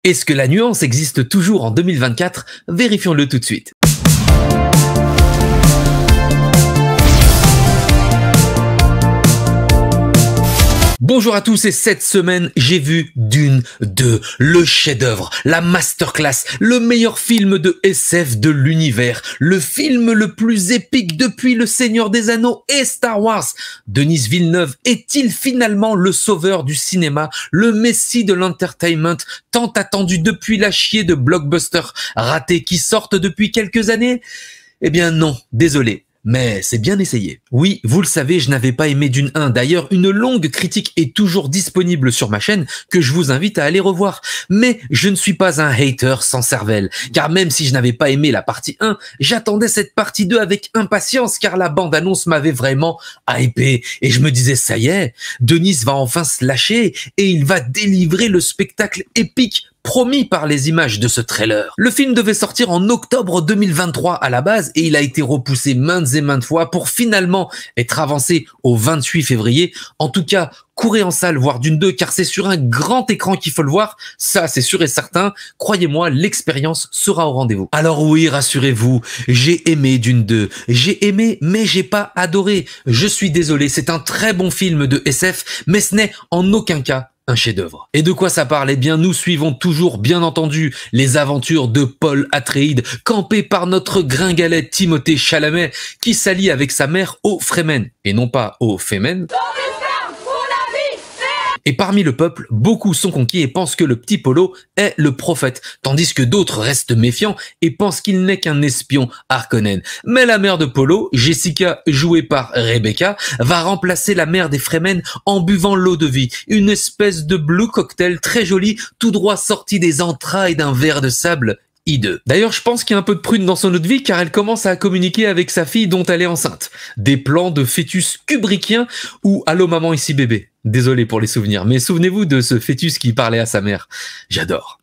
Est-ce que la nuance existe toujours en 2024? Vérifions-le tout de suite. Bonjour à tous et cette semaine, j'ai vu Dune 2, le chef-d'œuvre, la masterclass, le meilleur film de SF de l'univers, le film le plus épique depuis Le Seigneur des Anneaux et Star Wars. Denis Villeneuve est-il finalement le sauveur du cinéma, le messie de l'entertainment, tant attendu depuis la chier de blockbusters ratés qui sortent depuis quelques années? Eh bien non, désolé. Mais c'est bien essayé. Oui, vous le savez, je n'avais pas aimé Dune 1. D'ailleurs, une longue critique est toujours disponible sur ma chaîne que je vous invite à aller revoir. Mais je ne suis pas un hater sans cervelle. Car même si je n'avais pas aimé la partie 1, j'attendais cette partie 2 avec impatience car la bande-annonce m'avait vraiment hypé. Et je me disais, ça y est, Denis va enfin se lâcher et il va délivrer le spectacle épique promis par les images de ce trailer. Le film devait sortir en octobre 2023 à la base et il a été repoussé maintes et maintes fois pour finalement être avancé au 28 février. En tout cas, courez en salle voir Dune 2 car c'est sur un grand écran qu'il faut le voir, ça c'est sûr et certain. Croyez-moi, l'expérience sera au rendez-vous. Alors oui, rassurez-vous, j'ai aimé Dune 2, j'ai aimé mais j'ai pas adoré. Je suis désolé, c'est un très bon film de SF mais ce n'est en aucun cas un chef-d'œuvre. Et de quoi ça parle? Eh bien, nous suivons toujours, bien entendu, les aventures de Paul Atreides, campé par notre gringalet Timothée Chalamet, qui s'allie avec sa mère aux Fremen, et non pas aux Femen. Et parmi le peuple, beaucoup sont conquis et pensent que le petit Polo est le prophète, tandis que d'autres restent méfiants et pensent qu'il n'est qu'un espion Harkonnen. Mais la mère de Polo, Jessica, jouée par Rebecca, va remplacer la mère des Fremen en buvant l'eau de vie, une espèce de blue cocktail très joli, tout droit sorti des entrailles d'un verre de sable hideux. D'ailleurs, je pense qu'il y a un peu de prune dans son eau de vie car elle commence à communiquer avec sa fille dont elle est enceinte. Des plans de fœtus kubrickiens ou allô maman ici bébé. Désolé pour les souvenirs, mais souvenez-vous de ce fœtus qui parlait à sa mère. J'adore.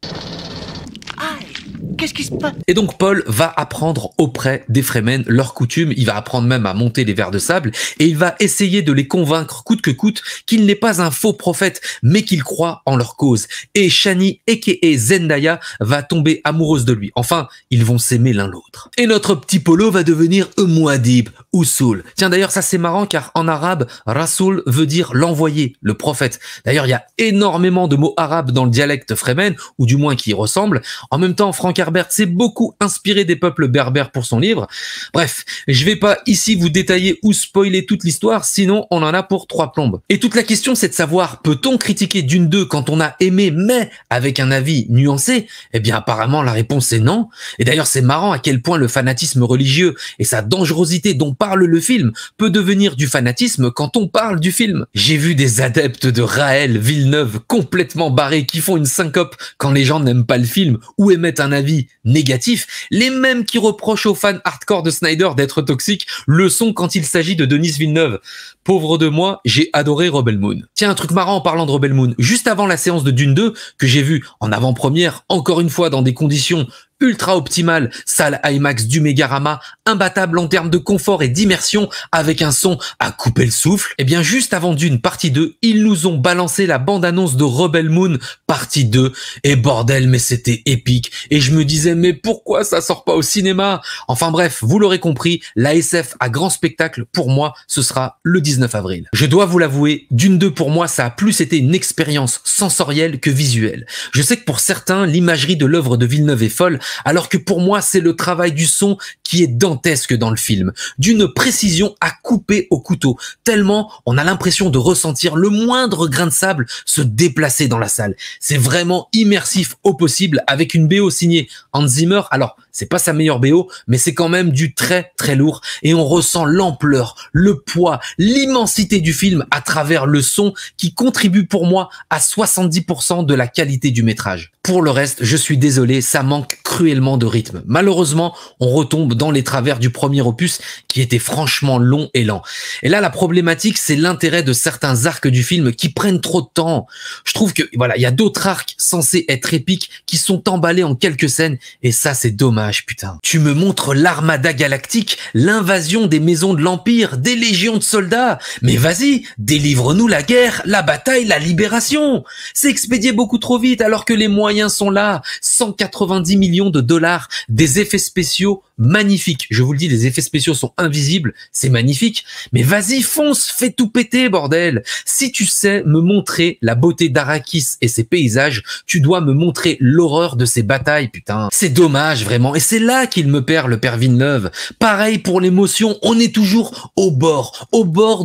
Qu'est-ce qui se passe? Et donc Paul va apprendre auprès des Fremen leurs coutumes, il va apprendre même à monter les vers de sable et il va essayer de les convaincre coûte que coûte qu'il n'est pas un faux prophète mais qu'il croit en leur cause. Et Shani aka Zendaya va tomber amoureuse de lui. Enfin, ils vont s'aimer l'un l'autre. Et notre petit Polo va devenir Muad'Dib ou Soul. Tiens d'ailleurs ça c'est marrant car en arabe, Rasoul veut dire l'envoyé, le prophète. D'ailleurs il y a énormément de mots arabes dans le dialecte Fremen ou du moins qui y ressemblent. En même temps, Frank Herbert s'est beaucoup inspiré des peuples berbères pour son livre. Bref, je vais pas ici vous détailler ou spoiler toute l'histoire, sinon on en a pour 3 plombes. Et toute la question c'est de savoir, peut-on critiquer Dune 2 quand on a aimé mais avec un avis nuancé? Eh bien apparemment la réponse est non. Et d'ailleurs c'est marrant à quel point le fanatisme religieux et sa dangerosité dont parle le film peut devenir du fanatisme quand on parle du film. J'ai vu des adeptes de Raël Villeneuve complètement barrés qui font une syncope quand les gens n'aiment pas le film ou émettent un avis négatif, les mêmes qui reprochent aux fans hardcore de Snyder d'être toxiques le sont quand il s'agit de Denis Villeneuve. Pauvre de moi, j'ai adoré Rebel Moon. Tiens, un truc marrant en parlant de Rebel Moon, juste avant la séance de Dune 2, que j'ai vu en avant-première, encore une fois dans des conditions ultra optimale, salle IMAX du Mégarama, imbattable en termes de confort et d'immersion, avec un son à couper le souffle. Et bien juste avant Dune partie 2, ils nous ont balancé la bande-annonce de Rebel Moon partie 2, et bordel mais c'était épique, et je me disais mais pourquoi ça sort pas au cinéma? Enfin bref, vous l'aurez compris, la SF à grand spectacle, pour moi, ce sera le 19 avril. Je dois vous l'avouer, Dune 2 pour moi, ça a plus été une expérience sensorielle que visuelle. Je sais que pour certains, l'imagerie de l'œuvre de Villeneuve est folle, alors que pour moi, c'est le travail du son qui est dantesque dans le film, d'une précision à couper au couteau, tellement on a l'impression de ressentir le moindre grain de sable se déplacer dans la salle. C'est vraiment immersif au possible avec une BO signée Hans Zimmer. Alors, c'est pas sa meilleure BO, mais c'est quand même du très très lourd et on ressent l'ampleur, le poids, l'immensité du film à travers le son qui contribue pour moi à 70% de la qualité du métrage. Pour le reste, je suis désolé, ça manque cruellement de rythme. Malheureusement, on retombe dans les travers du premier opus qui était franchement long et lent. Et là, la problématique, c'est l'intérêt de certains arcs du film qui prennent trop de temps. Je trouve que, voilà, il y a d'autres arcs censés être épiques qui sont emballés en quelques scènes et ça, c'est dommage, putain. Tu me montres l'armada galactique, l'invasion des maisons de l'Empire, des légions de soldats. Mais vas-y, délivre-nous la guerre, la bataille, la libération. C'est expédié beaucoup trop vite alors que les moyens moyens sont là, 190 millions de dollars, des effets spéciaux magnifiques. Je vous le dis, les effets spéciaux sont invisibles, c'est magnifique, mais vas-y, fonce, fais tout péter, bordel. Si tu sais me montrer la beauté d'Arrakis et ses paysages, tu dois me montrer l'horreur de ses batailles, putain. C'est dommage, vraiment, et c'est là qu'il me perd, le père Villeneuve. Pareil pour l'émotion, on est toujours au bord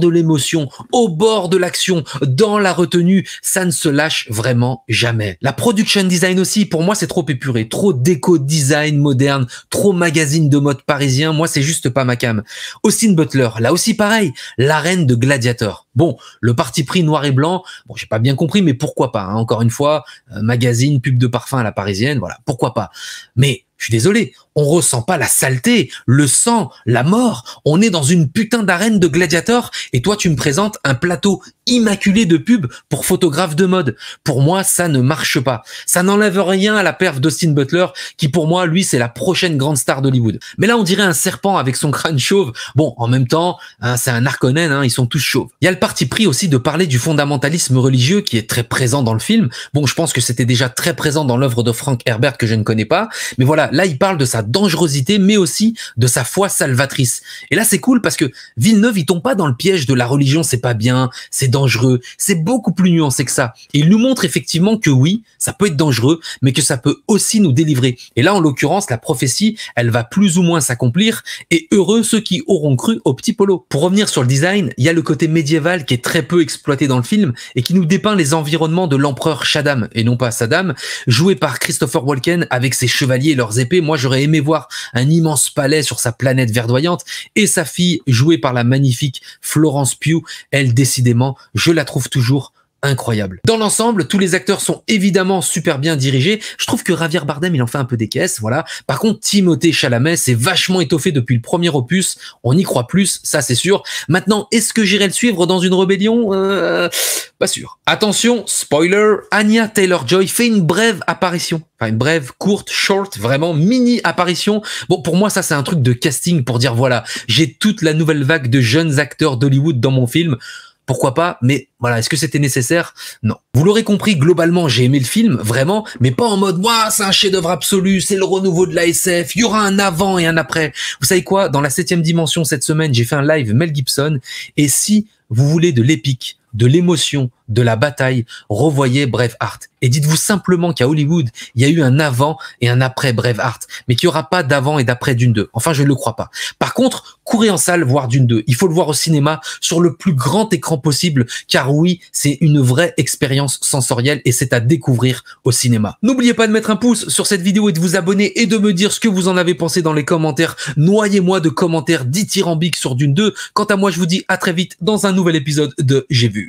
de l'émotion, au bord de l'action, dans la retenue, ça ne se lâche vraiment jamais. La production design aussi, pour moi, c'est trop épuré, trop déco design moderne, trop magazine de mode parisien, moi, c'est juste pas ma came. Austin Butler, là aussi pareil, la reine de Gladiator. Bon, le parti pris noir et blanc, bon, j'ai pas bien compris, mais pourquoi pas, hein, encore une fois, magazine, pub de parfum à la parisienne, voilà, pourquoi pas. Mais je suis désolé, on ressent pas la saleté, le sang, la mort. On est dans une putain d'arène de gladiateurs et toi tu me présentes un plateau immaculé de pub pour photographe de mode. Pour moi, ça ne marche pas. Ça n'enlève rien à la perf d'Austin Butler qui pour moi, lui, c'est la prochaine grande star d'Hollywood. Mais là, on dirait un serpent avec son crâne chauve. Bon, en même temps, hein, c'est un Harkonnen, hein, ils sont tous chauves. Il y a le parti pris aussi de parler du fondamentalisme religieux qui est très présent dans le film. Bon, je pense que c'était déjà très présent dans l'œuvre de Frank Herbert que je ne connais pas. Mais voilà, là, il parle de sa dangerosité, mais aussi de sa foi salvatrice. Et là, c'est cool parce que Villeneuve, il tombe pas dans le piège de la religion, c'est pas bien, c'est dangereux. C'est beaucoup plus nuancé que ça. Et il nous montre effectivement que oui, ça peut être dangereux, mais que ça peut aussi nous délivrer. Et là, en l'occurrence, la prophétie, elle va plus ou moins s'accomplir. Et heureux ceux qui auront cru au petit Polo. Pour revenir sur le design, il y a le côté médiéval qui est très peu exploité dans le film et qui nous dépeint les environnements de l'empereur Shaddam, et non pas Saddam, joué par Christopher Walken avec ses chevaliers et leurs épées. Moi, j'aurais aimé voir un immense palais sur sa planète verdoyante et sa fille jouée par la magnifique Florence Pugh. Elle, décidément, je la trouve toujours incroyable. Dans l'ensemble, tous les acteurs sont évidemment super bien dirigés. Je trouve que Javier Bardem, il en fait un peu des caisses, voilà. Par contre, Timothée Chalamet s'est vachement étoffé depuis le premier opus. On y croit plus, ça c'est sûr. Maintenant, est-ce que j'irai le suivre dans une rébellion pas sûr. Attention, spoiler, Anya Taylor-Joy fait une brève apparition. Enfin, une brève, courte, short, vraiment mini apparition. Bon, pour moi, ça c'est un truc de casting pour dire voilà, j'ai toute la nouvelle vague de jeunes acteurs d'Hollywood dans mon film. Pourquoi pas, mais voilà, est-ce que c'était nécessaire? Non. Vous l'aurez compris, globalement, j'ai aimé le film, vraiment, mais pas en mode « Waouh, c'est un chef-d'œuvre absolu, c'est le renouveau de la SF, il y aura un avant et un après ». Vous savez quoi? Dans la 7e dimension cette semaine, j'ai fait un live Mel Gibson, et si vous voulez de l'épique, de l'émotion, de la bataille, revoyez Braveheart. Et dites-vous simplement qu'à Hollywood, il y a eu un avant et un après Braveheart, mais qu'il n'y aura pas d'avant et d'après Dune 2. Enfin, je ne le crois pas. Par contre, courez en salle voir Dune 2. Il faut le voir au cinéma sur le plus grand écran possible, car oui, c'est une vraie expérience sensorielle et c'est à découvrir au cinéma. N'oubliez pas de mettre un pouce sur cette vidéo et de vous abonner et de me dire ce que vous en avez pensé dans les commentaires. Noyez-moi de commentaires dithyrambiques sur Dune 2. Quant à moi, je vous dis à très vite dans un nouvel épisode de J'ai vu.